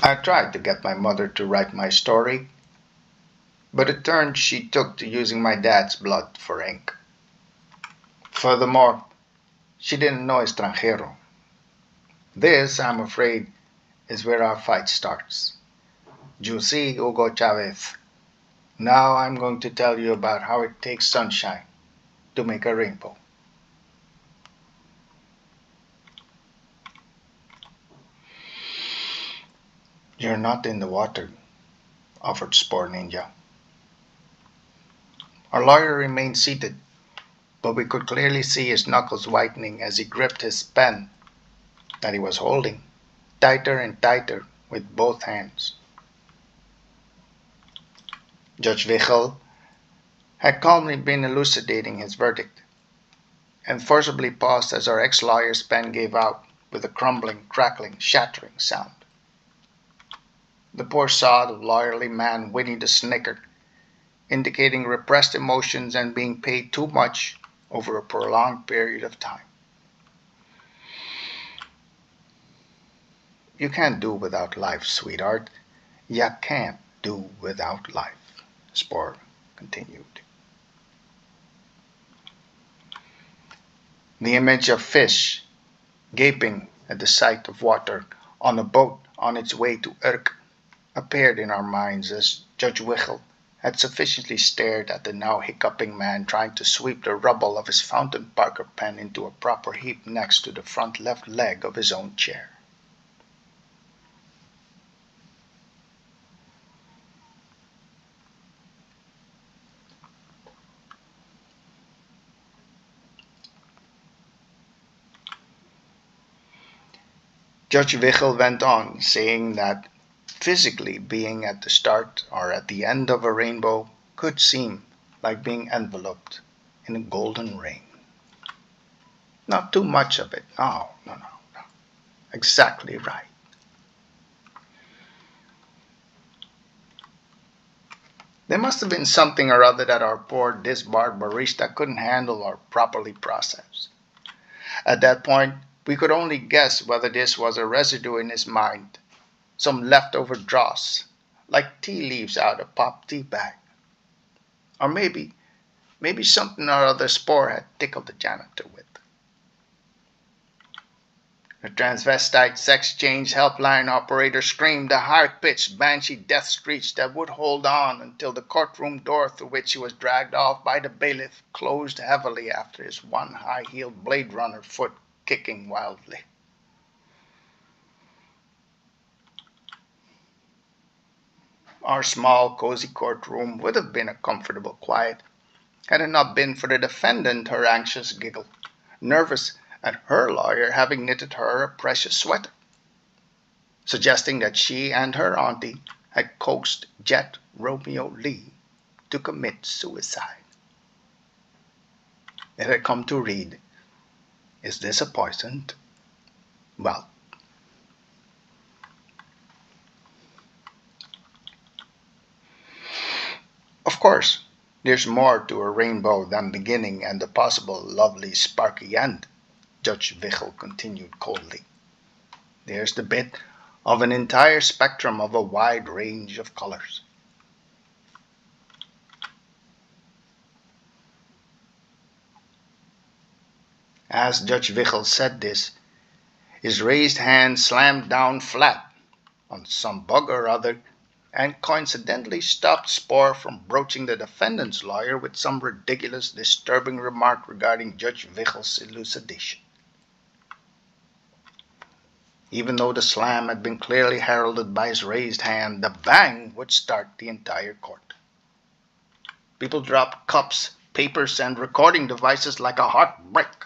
I tried to get my mother to write my story, but it turned she took to using my dad's blood for ink. Furthermore, she didn't know extranjero. This, I'm afraid, is where our fight starts. You see, Hugo Chavez, now I'm going to tell you about how it takes sunshine to make a rainbow. You're not in the water, offered SporeNinja. Our lawyer remained seated, but we could clearly see his knuckles whitening as he gripped his pen that he was holding tighter and tighter with both hands. Judge Wichel had calmly been elucidating his verdict and forcibly paused as our ex-lawyer's pen gave out with a crumbling, crackling, shattering sound. The poor sod of lawyerly man whinnied a snicker, indicating repressed emotions and being paid too much over a prolonged period of time. You can't do without life, sweetheart. You can't do without life, Spore continued. The image of fish gaping at the sight of water on a boat on its way to Urk appeared in our minds as Judge Wichel had sufficiently stared at the now hiccuping man trying to sweep the rubble of his fountain Parker pen into a proper heap next to the front left leg of his own chair. Judge Wichel went on, saying that physically being at the start or at the end of a rainbow could seem like being enveloped in a golden rain. Not too much of it. No. Exactly right. There must have been something or other that our poor disbarred barista couldn't handle or properly process. At that point, we could only guess whether this was a residue in his mind, some leftover dross, like tea leaves out of pop tea bag. Or maybe something or other Spore had tickled the janitor with. The transvestite sex change helpline operator screamed a high-pitched banshee death screech that would hold on until the courtroom door through which he was dragged off by the bailiff closed heavily after his one high-heeled Blade Runner foot kicking wildly. Our small, cozy courtroom would have been a comfortable quiet had it not been for the defendant, her anxious giggle, nervous at her lawyer having knitted her a precious sweater, suggesting that she and her auntie had coaxed Jet Romeo Lee to commit suicide. It had come to read, "Is this a poison?" Well, of course, there's more to a rainbow than beginning and the possible lovely sparky end, Judge Wichel continued coldly. There's the bit of an entire spectrum of a wide range of colors. As Judge Wichel said this, his raised hand slammed down flat on some bug or other and coincidentally stopped Spore from broaching the defendant's lawyer with some ridiculous, disturbing remark regarding Judge Wichel's elucidation. Even though the slam had been clearly heralded by his raised hand, the bang would start the entire court. People dropped cups, papers, and recording devices like a hot brick.